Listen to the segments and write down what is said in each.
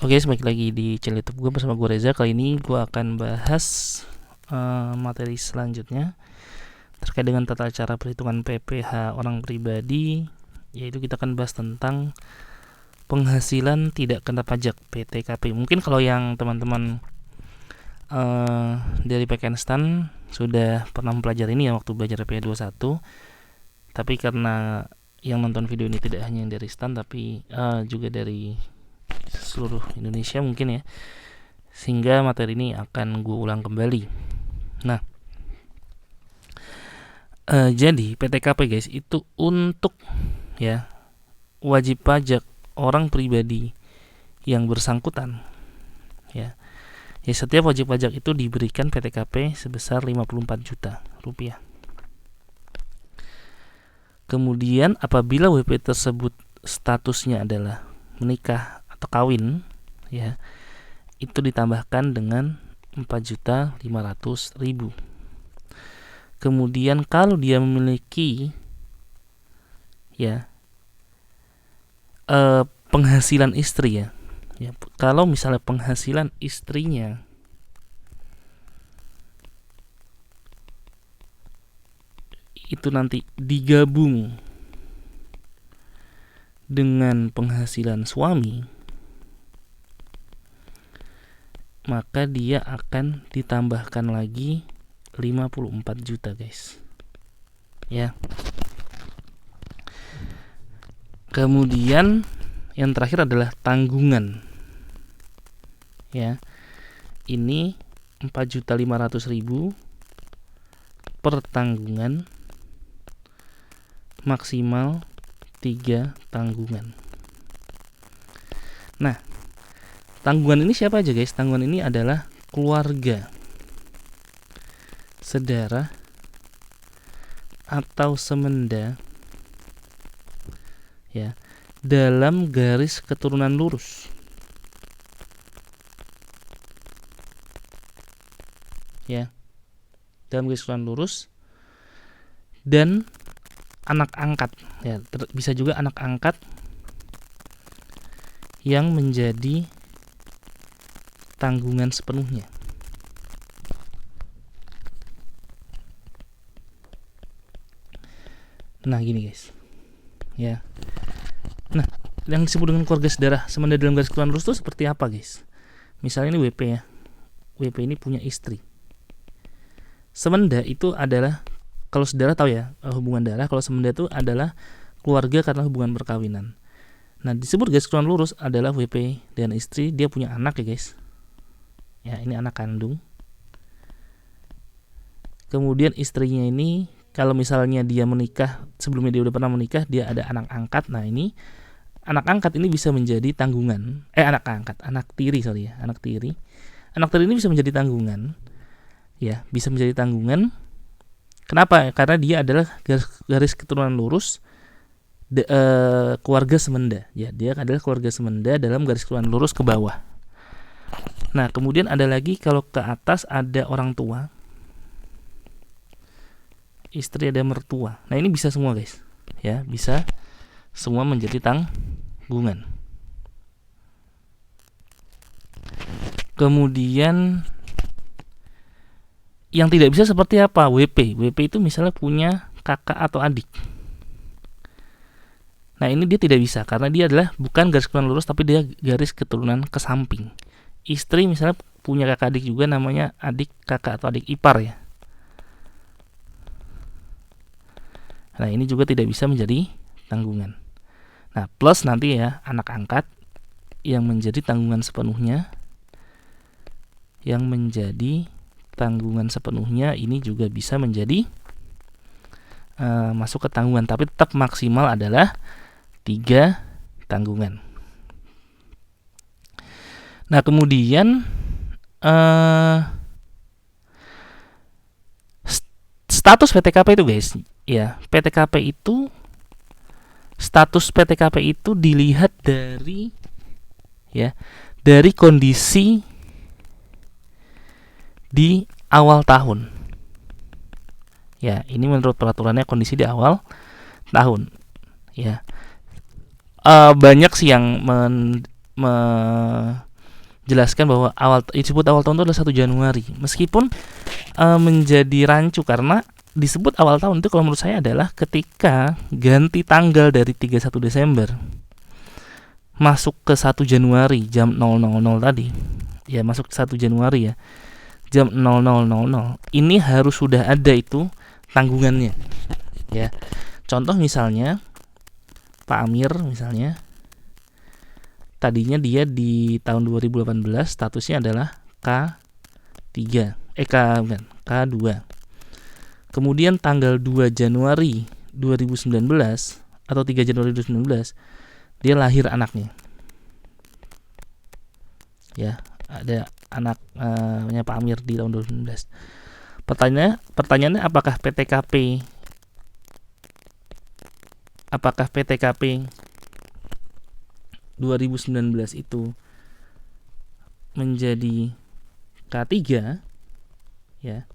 Oke, balik lagi di channel YouTube gue bersama gue Reza. Kali ini gue akan bahas materi selanjutnya terkait dengan tata cara perhitungan PPh orang pribadi, yaitu kita akan bahas tentang penghasilan tidak kena pajak (PTKP). Mungkin kalau yang teman-teman dari Pakistan sudah pernah mempelajari ini ya waktu belajar PPh 21, tapi karena yang nonton video ini tidak hanya yang dari STAN tapi juga dari seluruh Indonesia mungkin ya, sehingga materi ini akan gue ulang kembali. Nah, jadi PTKP guys itu untuk ya wajib pajak orang pribadi yang bersangkutan ya. Setiap wajib pajak itu diberikan PTKP sebesar 54 juta rupiah. Kemudian apabila WP tersebut statusnya adalah menikah atau kawin ya, itu ditambahkan dengan 4.500.000. Kemudian kalau dia memiliki ya penghasilan istri ya, kalau misalnya penghasilan istrinya itu nanti digabung dengan penghasilan suami, maka dia akan ditambahkan lagi 54 juta guys ya. Kemudian yang terakhir adalah tanggungan ya, ini 4.500.000 per tanggungan, maksimal 3 tanggungan. Nah, tanggungan ini siapa aja guys? Tanggungan ini adalah keluarga, saudara, atau semenda ya, dalam garis keturunan lurus ya, dalam garis keturunan lurus, dan anak angkat ya, bisa juga anak angkat yang menjadi tanggungan sepenuhnya. Nah gini guys ya. Nah, yang disebut dengan keluarga saudara semenda dalam garis keturunan lurus itu seperti apa guys? Misalnya ini WP ya, WP ini punya istri. Semenda itu adalah, kalau saudara tahu ya, hubungan darah. Kalau semenda itu adalah keluarga karena hubungan perkawinan. Nah, disebut garis keturunan lurus adalah WP dan istri, dia punya anak ya guys ya, ini anak kandung. Kemudian istrinya ini, kalau misalnya dia menikah, sebelumnya dia udah pernah menikah, dia ada anak angkat. Nah ini anak angkat ini bisa menjadi tanggungan, anak tiri ini bisa menjadi tanggungan ya, bisa menjadi tanggungan. Kenapa? Karena dia adalah garis keturunan lurus keluarga semenda ya, dia adalah keluarga semenda dalam garis keturunan lurus ke bawah. Nah kemudian ada lagi, kalau ke atas ada orang tua, istri, ada mertua. Nah ini bisa semua guys ya, bisa semua menjadi tanggungan. Kemudian yang tidak bisa seperti apa? WP itu misalnya punya kakak atau adik. Nah ini dia tidak bisa karena dia adalah bukan garis keturunan lurus tapi dia garis keturunan ke samping. Istri misalnya punya kakak adik juga, namanya adik kakak atau adik ipar ya. Nah ini juga tidak bisa menjadi tanggungan. Nah plus nanti ya anak angkat yang menjadi tanggungan sepenuhnya, ini juga bisa menjadi masuk ke tanggungan, tapi tetap maksimal adalah 3 tanggungan. Nah kemudian status PTKP itu guys ya, status PTKP itu dilihat dari kondisi di awal tahun ya. Ini menurut peraturannya kondisi di awal tahun ya. Banyak sih yang jelaskan bahwa disebut awal tahun itu adalah 1 Januari. Meskipun menjadi rancu karena disebut awal tahun itu kalau menurut saya adalah ketika ganti tanggal dari 31 Desember masuk ke 1 Januari jam 00.00 tadi. Ya, masuk ke 1 Januari ya. Jam 00.00. Ini harus sudah ada itu tanggungannya. Ya. Contoh misalnya Pak Amir misalnya tadinya dia di tahun 2018 statusnya adalah K2. Kemudian tanggal 2 Januari 2019 atau 3 Januari 2019 dia lahir anaknya. Ya, ada anak Pak Amir di tahun 2019. Pertanyaannya apakah PTKP 2019 itu menjadi K3 ya.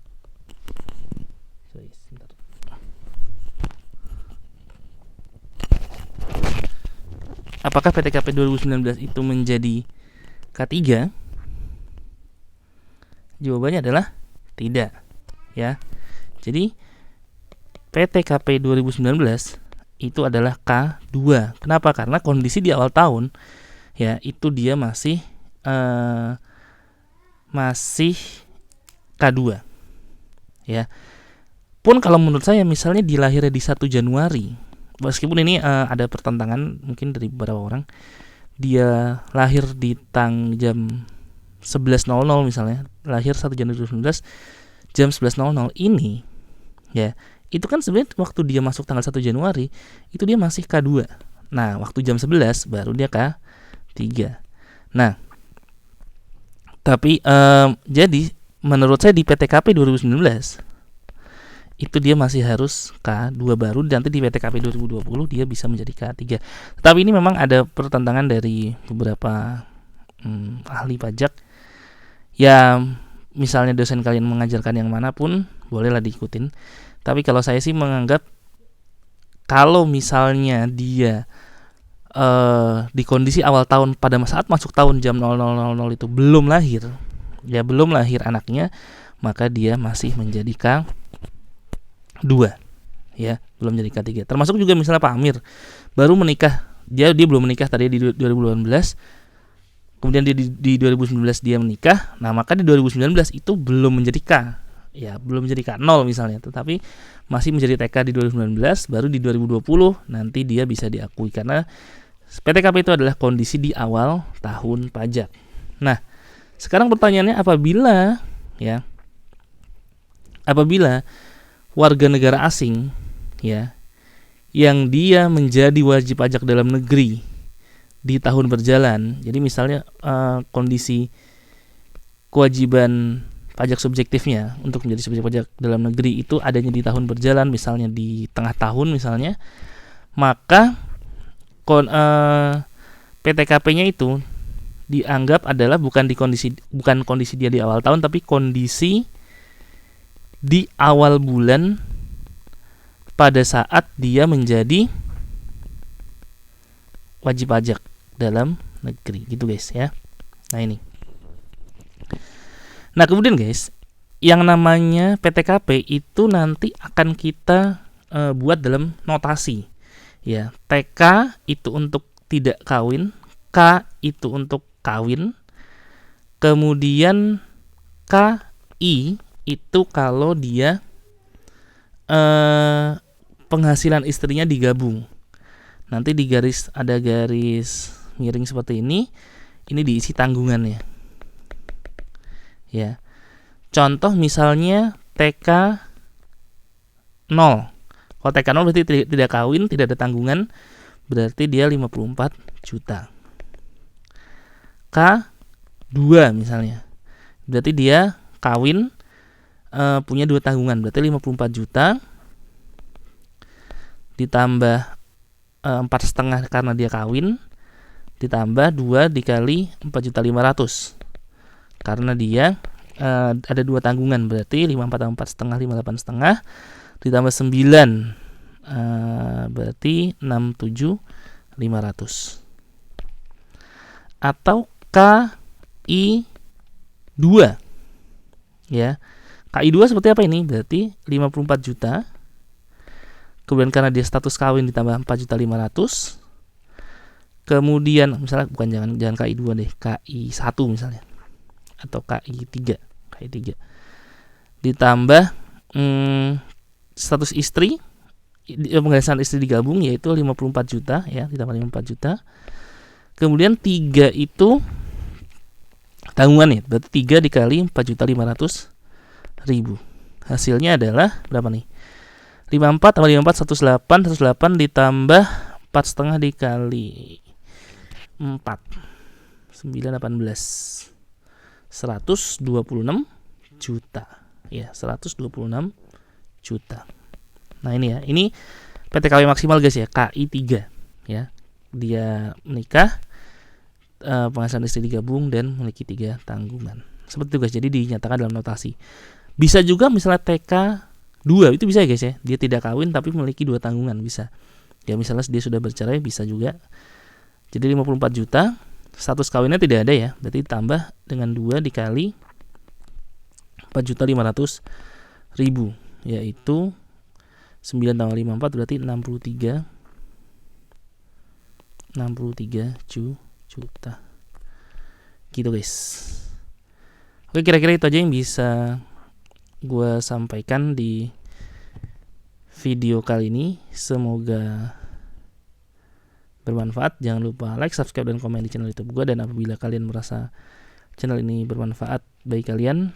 Apakah PTKP 2019 itu menjadi K3? Jawabannya adalah tidak, ya. Jadi PTKP 2019 itu adalah K2. Kenapa? Karena kondisi di awal tahun ya itu dia masih K2. Ya. Pun kalau menurut saya misalnya dilahirnya di 1 Januari, meskipun ini ada pertentangan mungkin dari beberapa orang, dia lahir di jam 11.00 misalnya, lahir 1 Januari 2019 jam 11.00 ini ya, itu kan sebenarnya waktu dia masuk tanggal 1 Januari itu dia masih K2. Nah, waktu jam 11 baru dia K3. Nah, tapi jadi menurut saya di PTKP 2019 itu dia masih harus K2 baru, nanti di PTKP 2020 dia bisa menjadi K3. Tapi ini memang ada pertentangan dari beberapa ahli pajak. Ya, misalnya dosen kalian mengajarkan yang manapun, bolehlah diikutin. Tapi kalau saya sih menganggap kalau misalnya dia di kondisi awal tahun pada saat masuk tahun jam 00.00 itu belum lahir anaknya, maka dia masih menjadi K2 ya, belum jadi K3. Termasuk juga misalnya Pak Amir baru menikah, dia belum menikah tadi di 2018, kemudian di 2019 dia menikah, nah maka di 2019 itu belum menjadi K, ya belum menjadi K0 misalnya, tetapi masih menjadi TK di 2019, baru di 2020 nanti dia bisa diakui karena PTKP itu adalah kondisi di awal tahun pajak. Nah, sekarang pertanyaannya apabila warga negara asing ya yang dia menjadi wajib pajak dalam negeri di tahun berjalan, jadi misalnya kondisi kewajiban pajak subjektifnya untuk menjadi subjek pajak dalam negeri itu adanya di tahun berjalan, misalnya di tengah tahun misalnya, maka PTKP-nya itu dianggap adalah bukan kondisi dia di awal tahun, tapi kondisi di awal bulan pada saat dia menjadi wajib pajak dalam negeri, gitu guys ya. Nah ini. Nah kemudian guys, yang namanya PTKP itu nanti akan kita buat dalam notasi. Ya, TK itu untuk tidak kawin, K itu untuk kawin, kemudian KI itu kalau dia penghasilan istrinya digabung. Nanti ada garis miring seperti ini diisi tanggungannya. Ya. Contoh misalnya TK 0. Kalau TK 0 berarti tidak kawin, tidak ada tanggungan, berarti dia 54 juta. K2 misalnya, berarti dia kawin, punya 2 tanggungan, berarti 54 juta ditambah 4,5 karena dia kawin, ditambah 2 dikali 4.500.000 karena dia ada 2 tanggungan, berarti 54 tambah 4,5 ditambah 9 berarti 67.500. Atau KI 2 ya. KI 2 seperti apa ini? Berarti 54 juta. Kemudian karena dia status kawin ditambah 4.500.000. Kemudian misalnya jangan KI 2 deh, KI 1 misalnya. Atau KI 3. KI 3. Ditambah status istri, penghasilan istri digabung yaitu 54 juta ya, ditambah 54 juta. Kemudian 3 itu tanggungan ya, berarti 3 dikali 4.500.000. Hasilnya adalah berapa nih? 54 tambah 54 108 ditambah 4,5 dikali 4 9 18 126 juta ya, 126 juta. Nah ini ya, ini PTKW maksimal guys ya, KI 3 ya. Dia menikah, penghasilan istri digabung dan memiliki 3 tanggungan. Seperti itu guys, jadi dinyatakan dalam notasi. Bisa juga misalnya TK 2 itu bisa ya guys ya, dia tidak kawin tapi memiliki 2 tanggungan, bisa. Ya misalnya dia sudah bercerai bisa juga. Jadi 54 juta, status kawinnya tidak ada ya, berarti tambah dengan 2 dikali 4.500.000 yaitu 9 tambah 54 berarti 63 juta. Gitu guys. Oke, kira-kira itu aja yang bisa gue sampaikan di video kali ini. Semoga bermanfaat. Jangan lupa like, subscribe, dan komen di channel YouTube gue. Dan apabila kalian merasa channel ini bermanfaat bagi kalian,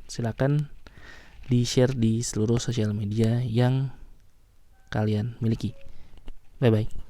silakan di-share di seluruh sosial media yang kalian miliki. Bye-bye.